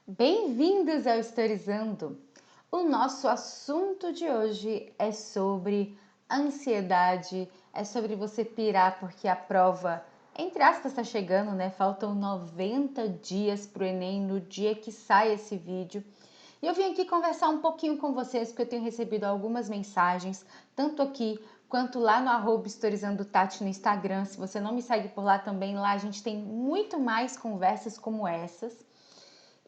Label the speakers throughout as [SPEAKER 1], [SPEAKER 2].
[SPEAKER 1] Bem-vindos ao Historizando! O nosso assunto de hoje é sobre ansiedade, é sobre você pirar porque a prova, entre aspas, está chegando, né? Faltam 90 dias para o Enem no dia que sai esse vídeo. E eu vim aqui conversar um pouquinho com vocês, porque eu tenho recebido algumas mensagens, tanto aqui quanto lá no @historizandotati no Instagram. Se você não me segue por lá também, lá a gente tem muito mais conversas como essas.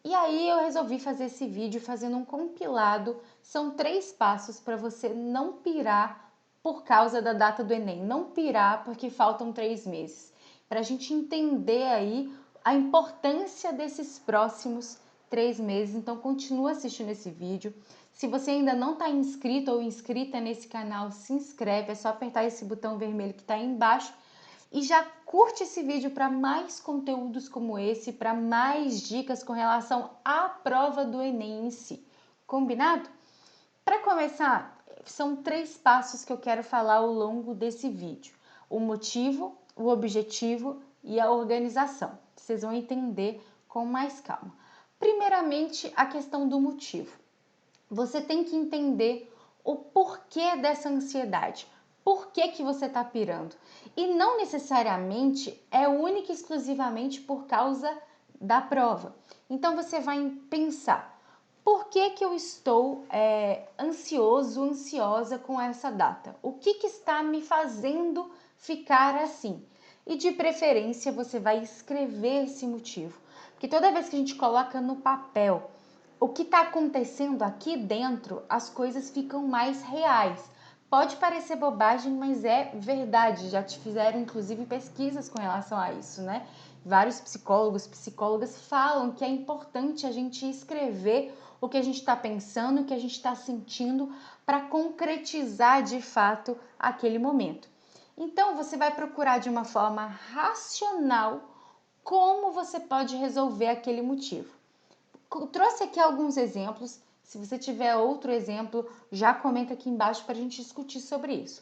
[SPEAKER 1] E aí eu resolvi fazer esse vídeo fazendo um compilado. São 3 passos para você não pirar por causa da data do Enem. Não pirar porque faltam 3 meses. Para a gente entender aí a importância desses próximos 3 meses. Então continua assistindo esse vídeo. Se você ainda não está inscrito ou inscrita nesse canal, se inscreve. É só apertar esse botão vermelho que está aí embaixo. E já curte esse vídeo para mais conteúdos como esse, para mais dicas com relação à prova do Enem em si. Combinado? Para começar, são 3 passos que eu quero falar ao longo desse vídeo. O motivo, o objetivo e a organização. Vocês vão entender com mais calma. Primeiramente, a questão do motivo. Você tem que entender o porquê dessa ansiedade. Por que você está pirando? E não necessariamente é única e exclusivamente por causa da prova. Então você vai pensar, por que eu estou ansioso, ansiosa com essa data? O que está me fazendo ficar assim? E de preferência você vai escrever esse motivo. Porque toda vez que a gente coloca no papel o que está acontecendo aqui dentro, as coisas ficam mais reais. Pode parecer bobagem, mas é verdade. Já te fizeram, inclusive, pesquisas com relação a isso, né? Vários psicólogos, psicólogas falam que é importante a gente escrever o que a gente está pensando, o que a gente está sentindo, para concretizar de fato aquele momento. Então, você vai procurar de uma forma racional como você pode resolver aquele motivo. Trouxe aqui alguns exemplos. Se você tiver outro exemplo, já comenta aqui embaixo para a gente discutir sobre isso.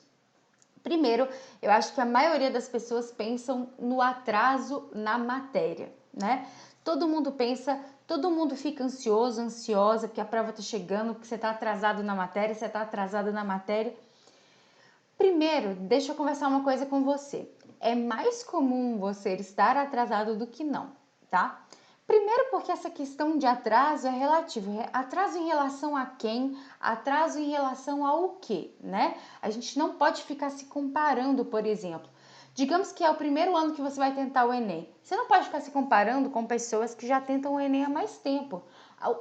[SPEAKER 1] Primeiro, eu acho que a maioria das pessoas pensam no atraso na matéria, né? Todo mundo pensa, todo mundo fica ansioso, ansiosa, porque a prova está chegando, porque você está atrasado na matéria, você está atrasada na matéria. Primeiro, deixa eu conversar uma coisa com você. É mais comum você estar atrasado do que não, tá? Primeiro porque essa questão de atraso é relativo. Atraso em relação a quem? Atraso em relação ao quê, né? A gente não pode ficar se comparando, por exemplo. Digamos que é o primeiro ano que você vai tentar o Enem. Você não pode ficar se comparando com pessoas que já tentam o Enem há mais tempo.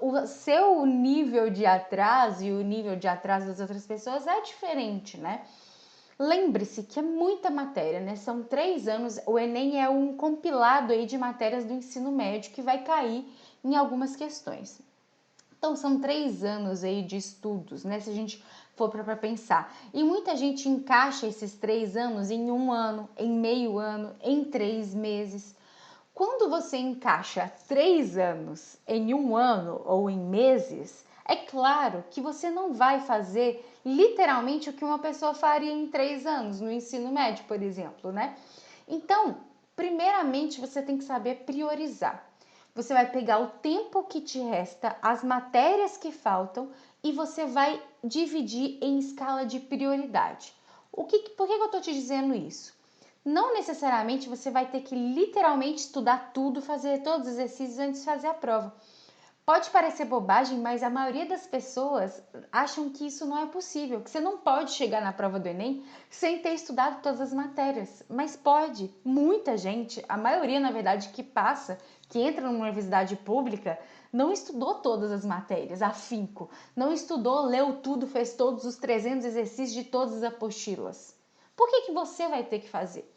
[SPEAKER 1] O seu nível de atraso e o nível de atraso das outras pessoas é diferente, né? Lembre-se que é muita matéria, né? São 3 anos, o Enem é um compilado aí de matérias do ensino médio que vai cair em algumas questões. Então, são 3 anos aí de estudos, né? Se a gente for para pensar. E muita gente encaixa esses 3 anos em 1 ano, em meio ano, em 3 meses. Quando você encaixa 3 anos em 1 ano ou em meses, é claro que você não vai fazer literalmente o que uma pessoa faria em 3 anos no ensino médio, por exemplo, né? Então, primeiramente você tem que saber priorizar. Você vai pegar o tempo que te resta, as matérias que faltam e você vai dividir em escala de prioridade. Por que eu estou te dizendo isso? Não necessariamente você vai ter que literalmente estudar tudo, fazer todos os exercícios antes de fazer a prova. Pode parecer bobagem, mas a maioria das pessoas acham que isso não é possível, que você não pode chegar na prova do Enem sem ter estudado todas as matérias. Mas pode. Muita gente, a maioria na verdade que passa, que entra numa universidade pública, não estudou todas as matérias, afinco. Não estudou, leu tudo, fez todos os 300 exercícios de todas as apostilas. Por que você vai ter que fazer?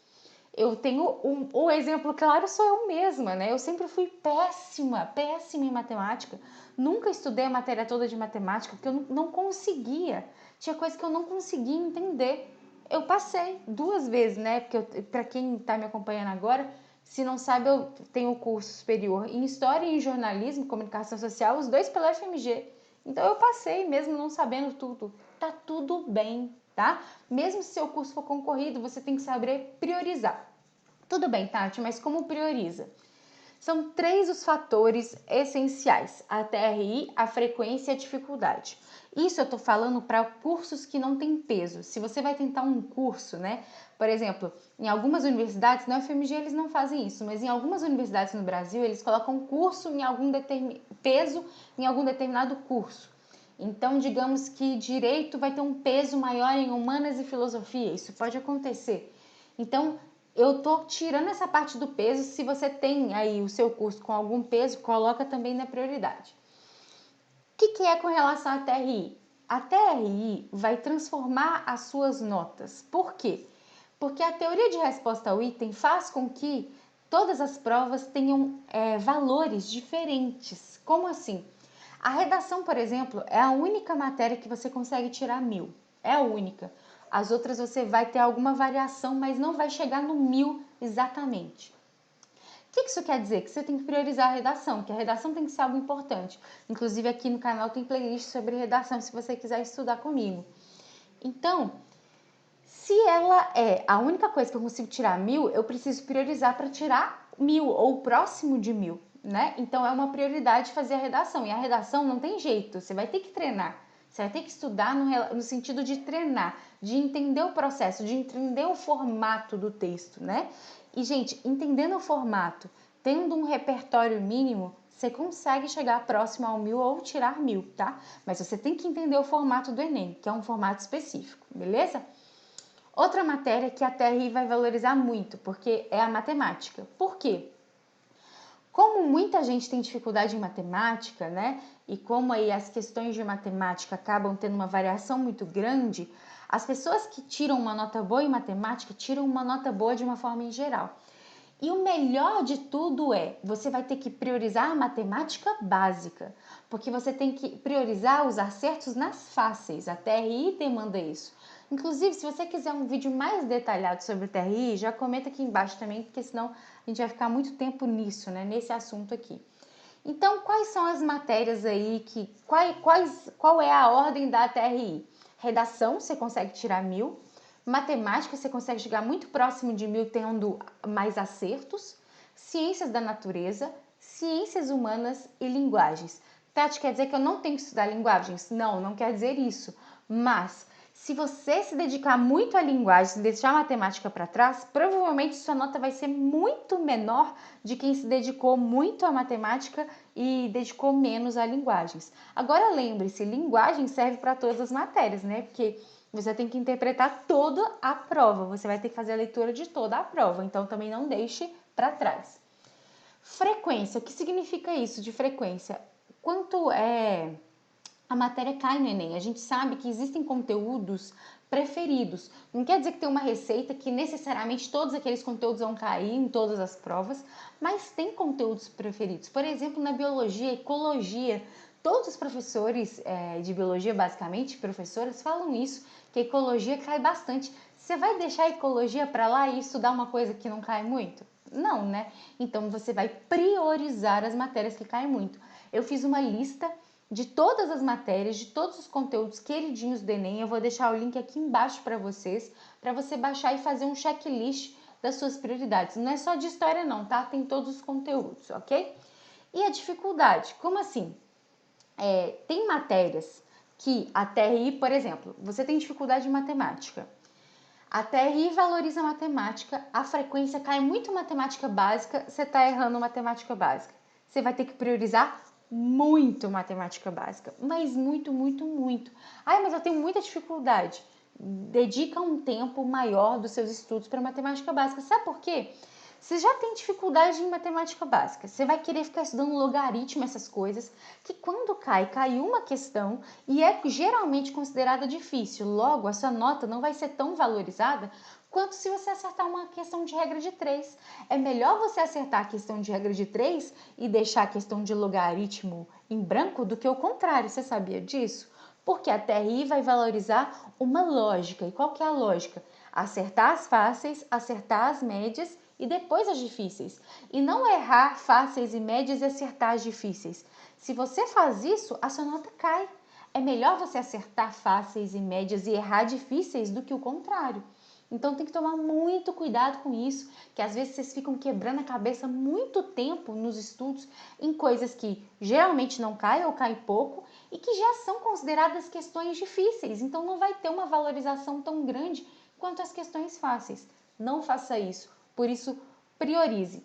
[SPEAKER 1] Eu tenho um exemplo claro, sou eu mesma, né? Eu sempre fui péssima em matemática. Nunca estudei a matéria toda de matemática, porque eu não conseguia. Tinha coisa que eu não conseguia entender. Eu passei 2 vezes, né? Porque para quem está me acompanhando agora, se não sabe, eu tenho curso superior em História e em Jornalismo, Comunicação Social, os 2 pela FMG. Então eu passei, mesmo não sabendo tudo. Tá tudo bem, tá? Mesmo se seu curso for concorrido, você tem que saber priorizar. Tudo bem, Tati, mas como prioriza? São 3 os fatores essenciais: a TRI, a frequência e a dificuldade. Isso eu estou falando para cursos que não têm peso. Se você vai tentar um curso, né? Por exemplo, em algumas universidades, na UFMG eles não fazem isso, mas em algumas universidades no Brasil eles colocam curso em algum peso em algum determinado curso. Então, digamos que direito vai ter um peso maior em humanas e filosofia. Isso pode acontecer. Então, eu tô tirando essa parte do peso. Se você tem aí o seu curso com algum peso, coloca também na prioridade. O que é com relação à TRI? A TRI vai transformar as suas notas. Por quê? Porque a teoria de resposta ao item faz com que todas as provas tenham valores diferentes. Como assim? A redação, por exemplo, é a única matéria que você consegue tirar 1000. É a única. As outras você vai ter alguma variação, mas não vai chegar no 1000 exatamente. O que isso quer dizer? Que você tem que priorizar a redação, que a redação tem que ser algo importante. Inclusive aqui no canal tem playlist sobre redação, se você quiser estudar comigo. Então, se ela é a única coisa que eu consigo tirar 1000, eu preciso priorizar para tirar 1000 ou próximo de 1000, né? Então é uma prioridade fazer a redação. E a redação não tem jeito, você vai ter que treinar. Você vai ter que estudar no sentido de treinar, de entender o processo, de entender o formato do texto, né? E, gente, entendendo o formato, tendo um repertório mínimo, você consegue chegar próximo ao 1000 ou tirar 1000, tá? Mas você tem que entender o formato do Enem, que é um formato específico, beleza? Outra matéria que a TRI vai valorizar muito, porque é a matemática. Por quê? Como muita gente tem dificuldade em matemática, né? E como aí as questões de matemática acabam tendo uma variação muito grande, as pessoas que tiram uma nota boa em matemática tiram uma nota boa de uma forma em geral. E o melhor de tudo é, você vai ter que priorizar a matemática básica, porque você tem que priorizar os acertos nas fáceis, a TRI demanda isso. Inclusive, se você quiser um vídeo mais detalhado sobre o TRI, já comenta aqui embaixo também, porque senão a gente vai ficar muito tempo nisso, né, nesse assunto aqui. Então, quais são as matérias aí qual é a ordem da TRI? Redação, você consegue tirar 1000. Matemática, você consegue chegar muito próximo de 1000 tendo mais acertos. Ciências da natureza, ciências humanas e linguagens. Tati, quer dizer que eu não tenho que estudar linguagens? Não, não quer dizer isso. Mas, se você se dedicar muito à linguagem e deixar a matemática para trás, provavelmente sua nota vai ser muito menor de quem se dedicou muito à matemática e dedicou menos a linguagens. Agora lembre-se, linguagem serve para todas as matérias, né? Porque você tem que interpretar toda a prova, você vai ter que fazer a leitura de toda a prova, então também não deixe para trás. Frequência, o que significa isso de frequência? Quanto a matéria cai no Enem? A gente sabe que existem conteúdos preferidos. Não quer dizer que tem uma receita que necessariamente todos aqueles conteúdos vão cair em todas as provas, mas tem conteúdos preferidos. Por exemplo, na biologia, ecologia, todos os professores de biologia, basicamente, professoras, falam isso, que a ecologia cai bastante. Você vai deixar a ecologia para lá e estudar uma coisa que não cai muito? Não, né? Então você vai priorizar as matérias que caem muito. Eu fiz uma lista de todas as matérias, de todos os conteúdos queridinhos do Enem. Eu vou deixar o link aqui embaixo para você baixar e fazer um checklist das suas prioridades. Não é só de história não, tá? Tem todos os conteúdos, ok? E a dificuldade, como assim? Tem matérias que a TRI, por exemplo, você tem dificuldade em matemática. A TRI valoriza a matemática, a frequência cai muito em matemática básica, você está errando matemática básica. Você vai ter que priorizar muito matemática básica, mas muito, muito, muito. Ai, mas eu tenho muita dificuldade. Dedica um tempo maior dos seus estudos para matemática básica. Sabe por quê? Você já tem dificuldade em matemática básica, você vai querer ficar estudando logaritmo, essas coisas, que quando cai uma questão e é geralmente considerada difícil. Logo, a sua nota não vai ser tão valorizada quanto se você acertar uma questão de regra de 3. É melhor você acertar a questão de regra de 3 e deixar a questão de logaritmo em branco do que o contrário. Você sabia disso? Porque a TRI vai valorizar uma lógica. E qual que é a lógica? Acertar as fáceis, acertar as médias e depois as difíceis. E não errar fáceis e médias e acertar as difíceis. Se você faz isso, a sua nota cai. É melhor você acertar fáceis e médias e errar difíceis do que o contrário. Então tem que tomar muito cuidado com isso, que às vezes vocês ficam quebrando a cabeça muito tempo nos estudos em coisas que geralmente não caem ou caem pouco e que já são consideradas questões difíceis. Então não vai ter uma valorização tão grande quanto as questões fáceis. Não faça isso. Por isso, priorize.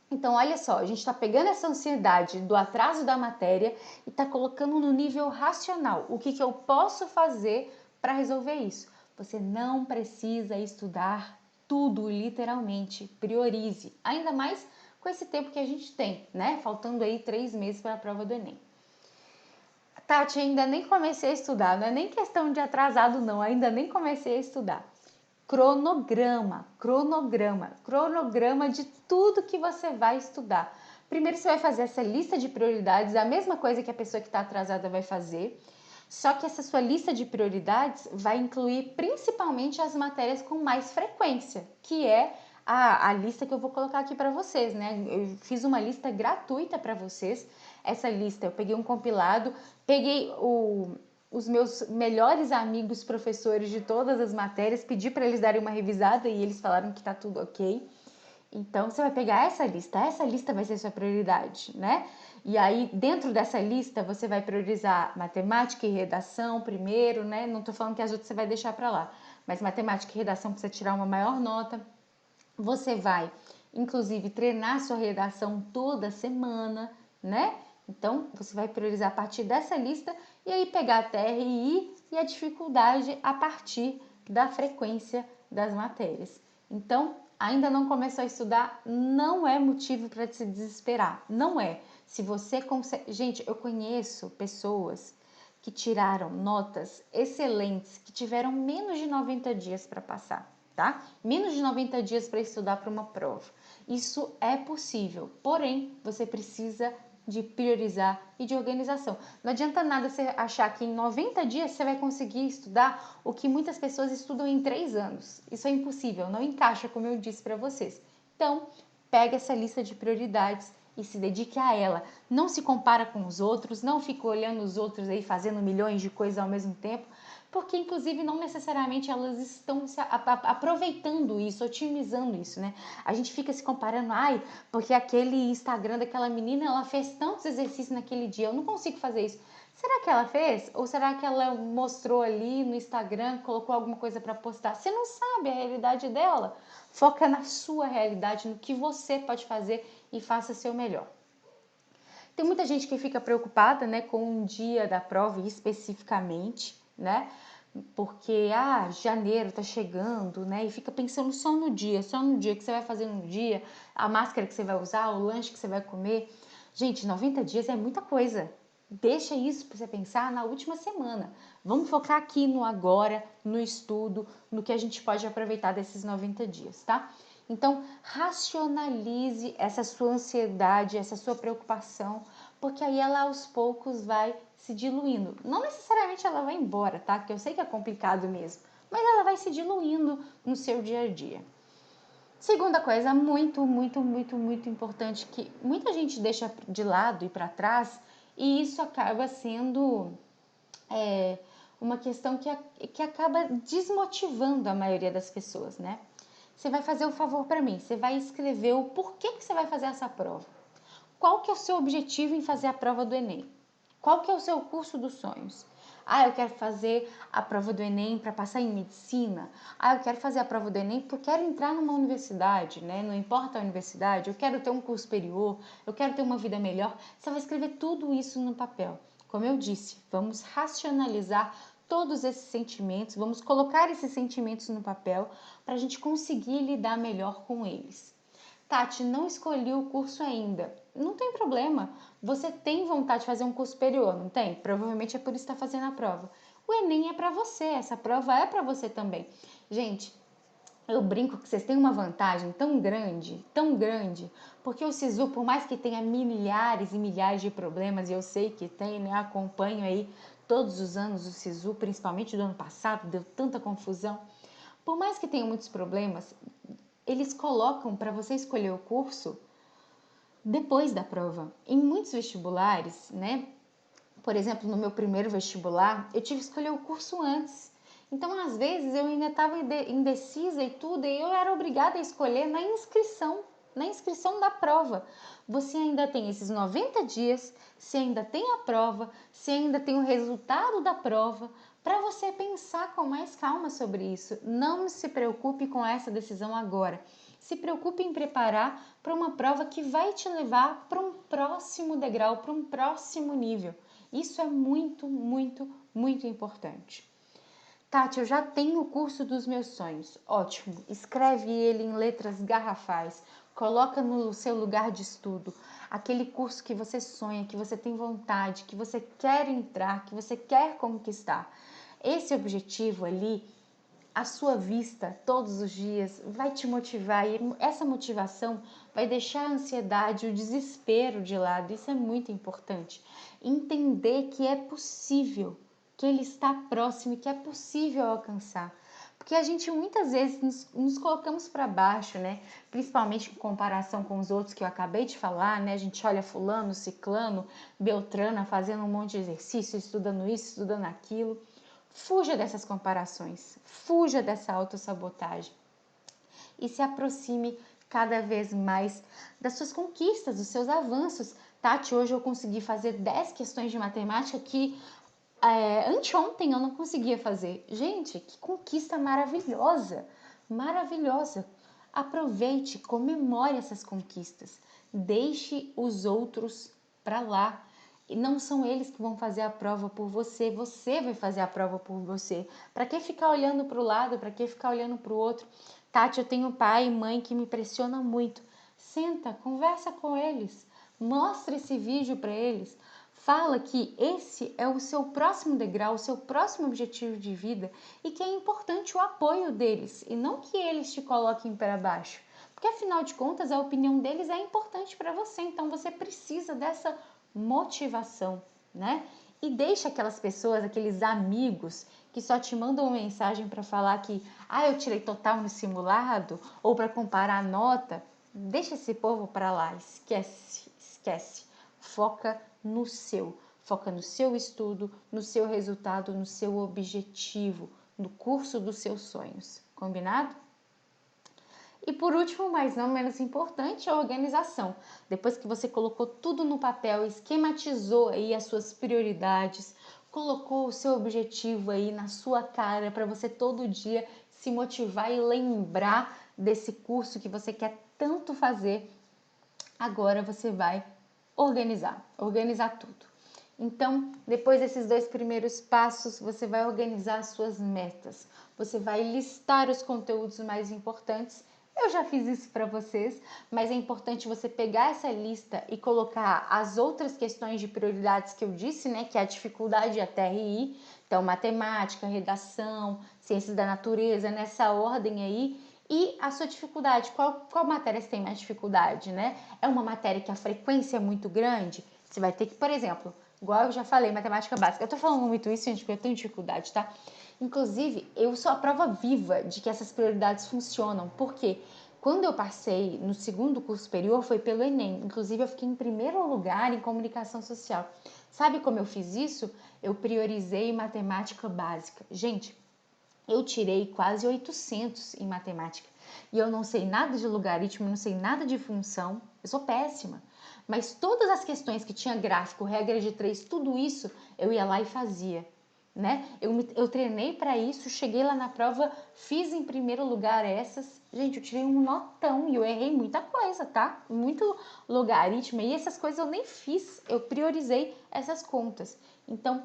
[SPEAKER 1] Então, olha só, a gente está pegando essa ansiedade do atraso da matéria e está colocando no nível racional. O que eu posso fazer para resolver isso? Você não precisa estudar tudo, literalmente. Priorize. Ainda mais com esse tempo que a gente tem, né? Faltando aí 3 meses para a prova do Enem. Tati, ainda nem comecei a estudar. Não é nem questão de atrasado, não. Ainda nem comecei a estudar. Cronograma de tudo que você vai estudar. Primeiro você vai fazer essa lista de prioridades, a mesma coisa que a pessoa que está atrasada vai fazer, só que essa sua lista de prioridades vai incluir principalmente as matérias com mais frequência, que é a lista que eu vou colocar aqui para vocês, né? Eu fiz uma lista gratuita para vocês. Essa lista eu peguei um compilado, peguei os meus melhores amigos professores de todas as matérias, pedi para eles darem uma revisada e eles falaram que tá tudo ok. Então você vai pegar essa lista vai ser sua prioridade, né? E aí dentro dessa lista você vai priorizar matemática e redação primeiro, né? Não tô falando que as outras você vai deixar para lá, mas matemática e redação precisa tirar uma maior nota. Você vai, inclusive, treinar sua redação toda semana, né? Então, você vai priorizar a partir dessa lista e aí pegar a TRI e a dificuldade a partir da frequência das matérias. Então, ainda não começou a estudar, não é motivo para se desesperar, não é. Se você consegue... Gente, eu conheço pessoas que tiraram notas excelentes, que tiveram menos de 90 dias para passar, tá? Menos de 90 dias para estudar para uma prova. Isso é possível, porém, você precisa de priorizar e de organização. Não adianta nada você achar que em 90 dias você vai conseguir estudar o que muitas pessoas estudam em 3 anos. Isso é impossível, não encaixa, como eu disse para vocês. Então, pega essa lista de prioridades e se dedique a ela. Não se compara com os outros, não fica olhando os outros aí fazendo milhões de coisas ao mesmo tempo, porque inclusive não necessariamente elas estão aproveitando isso, otimizando isso, né? A gente fica se comparando, ai, porque aquele Instagram daquela menina, ela fez tantos exercícios naquele dia, eu não consigo fazer isso. Será que ela fez? Ou será que ela mostrou ali no Instagram, colocou alguma coisa para postar? Você não sabe a realidade dela. Foca na sua realidade, no que você pode fazer e faça seu melhor. Tem muita gente que fica preocupada, né, com um dia da prova especificamente, né? Porque janeiro tá chegando, né? E fica pensando só no dia que você vai fazer no dia, a máscara que você vai usar, o lanche que você vai comer. Gente, 90 dias é muita coisa. Deixa isso para você pensar na última semana. Vamos focar aqui no agora, no estudo, no que a gente pode aproveitar desses 90 dias, tá? Então, racionalize essa sua ansiedade, essa sua preocupação, porque aí ela aos poucos vai se diluindo. Não necessariamente ela vai embora, tá? Que eu sei que é complicado mesmo, mas ela vai se diluindo no seu dia a dia. Segunda coisa muito importante que muita gente deixa de lado e para trás, e isso acaba sendo uma questão que acaba desmotivando a maioria das pessoas, né? Você vai fazer um favor para mim, você vai escrever o porquê que você vai fazer essa prova. Qual que é o seu objetivo em fazer a prova do Enem? Qual que é o seu curso dos sonhos? Eu quero fazer a prova do Enem para passar em medicina. Eu quero fazer a prova do Enem porque eu quero entrar numa universidade, né? Não importa a universidade, eu quero ter um curso superior, eu quero ter uma vida melhor. Você vai escrever tudo isso no papel. Como eu disse, vamos racionalizar todos esses sentimentos, vamos colocar esses sentimentos no papel para a gente conseguir lidar melhor com eles. Tati, não escolhi o curso ainda. Não tem problema. Você tem vontade de fazer um curso superior, não tem? Provavelmente é por isso que está fazendo a prova. O Enem é para você, essa prova é para você também. Gente, eu brinco que vocês têm uma vantagem tão grande, porque o SISU, por mais que tenha milhares e milhares de problemas, e eu sei que tem, né? Acompanho aí todos os anos o SISU, principalmente do ano passado, deu tanta confusão. Por mais que tenha muitos problemas, eles colocam para você escolher o curso depois da prova. Em muitos vestibulares, né? Por exemplo, no meu primeiro vestibular, eu tive que escolher o curso antes. Então, às vezes, eu ainda estava indecisa e tudo, e eu era obrigada a escolher na inscrição da prova. Você ainda tem esses 90 dias, você ainda tem a prova, você ainda tem o resultado da prova, para você pensar com mais calma sobre isso. Não se preocupe com essa decisão agora. Se preocupe em preparar para uma prova que vai te levar para um próximo degrau, para um próximo nível. Isso é muito, muito, muito importante. Tati, eu já tenho o curso dos meus sonhos. Ótimo. Escreve ele em letras garrafais. Coloca no seu lugar de estudo. Aquele curso que você sonha, que você tem vontade, que você quer entrar, que você quer conquistar. Esse objetivo ali, à sua vista, todos os dias, vai te motivar. E essa motivação vai deixar a ansiedade, o desespero de lado. Isso é muito importante. Entender que é possível, que ele está próximo e que é possível alcançar. Porque a gente muitas vezes nos colocamos para baixo, né? Principalmente em comparação com os outros que eu acabei de falar, né? A gente olha fulano, ciclano, beltrana fazendo um monte de exercício, estudando isso, estudando aquilo. Fuja dessas comparações, fuja dessa autossabotagem e se aproxime cada vez mais das suas conquistas, dos seus avanços. Tati, hoje eu consegui fazer 10 questões de matemática que anteontem eu não conseguia fazer. Gente, que conquista maravilhosa! Maravilhosa! Aproveite, comemore essas conquistas. Deixe os outros para lá. E não são eles que vão fazer a prova por você, você vai fazer a prova por você. Para que ficar olhando para o lado, para que ficar olhando para o outro? Tati, eu tenho pai e mãe que me pressionam muito. Senta, conversa com eles, mostra esse vídeo para eles. Fala que esse é o seu próximo degrau, o seu próximo objetivo de vida e que é importante o apoio deles e não que eles te coloquem para baixo. Porque afinal de contas a opinião deles é importante para você, então você precisa dessa motivação, né? E deixa aquelas pessoas, aqueles amigos que só te mandam uma mensagem para falar que eu tirei total no simulado ou para comparar a nota. Deixa esse povo para lá, esquece, esquece. Foca no seu estudo, no seu resultado, no seu objetivo, no curso dos seus sonhos. Combinado? E por último, mas não menos importante, a organização. Depois que você colocou tudo no papel, esquematizou aí as suas prioridades, colocou o seu objetivo aí na sua cara para você todo dia se motivar e lembrar desse curso que você quer tanto fazer, agora você vai organizar tudo. Então, depois desses 2 primeiros passos, você vai organizar as suas metas. Você vai listar os conteúdos mais importantes. Eu já fiz isso para vocês, mas é importante você pegar essa lista e colocar as outras questões de prioridades que eu disse, né, que é a dificuldade e a TRI, então matemática, redação, ciências da natureza, nessa ordem aí. E a sua dificuldade, qual matéria você tem mais dificuldade, né? É uma matéria que a frequência é muito grande? Você vai ter que, por exemplo, igual eu já falei, matemática básica. Eu tô falando muito isso, gente, porque eu tenho dificuldade, tá? Inclusive, eu sou a prova viva de que essas prioridades funcionam. Por quê? Quando eu passei no segundo curso superior, foi pelo Enem. Inclusive, eu fiquei em primeiro lugar em comunicação social. Sabe como eu fiz isso? Eu priorizei matemática básica. Gente, eu tirei quase 800 em matemática. E eu não sei nada de logaritmo, não sei nada de função. Eu sou péssima. Mas todas as questões que tinha gráfico, regra de 3, tudo isso, eu ia lá e fazia. Né? Eu treinei para isso, cheguei lá na prova, fiz em primeiro lugar essas. Gente, eu tirei um notão e eu errei muita coisa, tá? Muito logaritmo e essas coisas eu nem fiz. Eu priorizei essas contas. Então,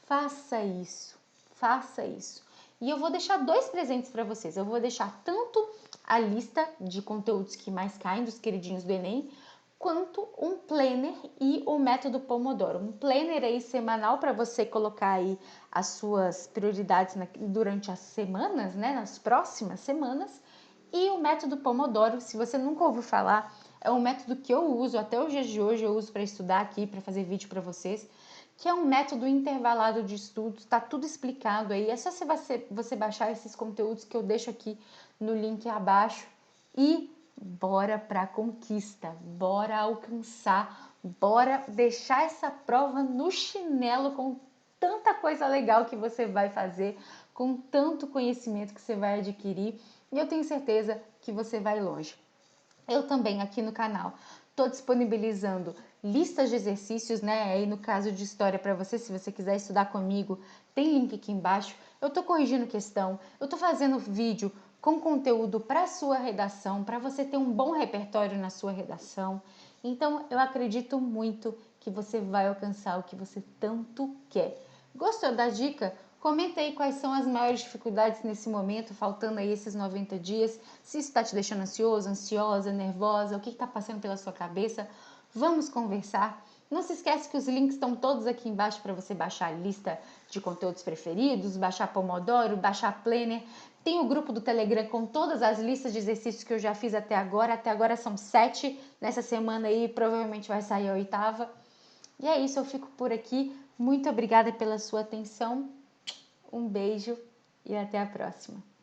[SPEAKER 1] faça isso. Faça isso. E eu vou deixar 2 presentes para vocês. Eu vou deixar tanto a lista de conteúdos que mais caem dos queridinhos do Enem, quanto um planner e o método Pomodoro. Um planner aí semanal para você colocar aí as suas prioridades durante as semanas, né? Nas próximas semanas. E o método Pomodoro, se você nunca ouviu falar, é um método que eu uso até os dias de hoje, eu uso para estudar aqui, para fazer vídeo para vocês, que é um método intervalado de estudos, está tudo explicado aí. É só você baixar esses conteúdos que eu deixo aqui no link abaixo e bora pra conquista, bora alcançar, bora deixar essa prova no chinelo com tanta coisa legal que você vai fazer, com tanto conhecimento que você vai adquirir e eu tenho certeza que você vai longe. Eu também aqui no canal estou disponibilizando listas de exercícios, né? Aí no caso de história para você, se você quiser estudar comigo, tem link aqui embaixo. Eu estou corrigindo questão, eu estou fazendo vídeo com conteúdo para a sua redação, para você ter um bom repertório na sua redação. Então eu acredito muito que você vai alcançar o que você tanto quer. Gostou da dica? Comenta aí quais são as maiores dificuldades nesse momento, faltando aí esses 90 dias. Se isso está te deixando ansioso, ansiosa, nervosa, o que está passando pela sua cabeça. Vamos conversar. Não se esquece que os links estão todos aqui embaixo para você baixar a lista de conteúdos preferidos, baixar Pomodoro, baixar Planner. Tem o grupo do Telegram com todas as listas de exercícios que eu já fiz até agora. Até agora são 7. Nessa semana aí provavelmente vai sair a 8ª. E é isso, eu fico por aqui. Muito obrigada pela sua atenção. Um beijo e até a próxima.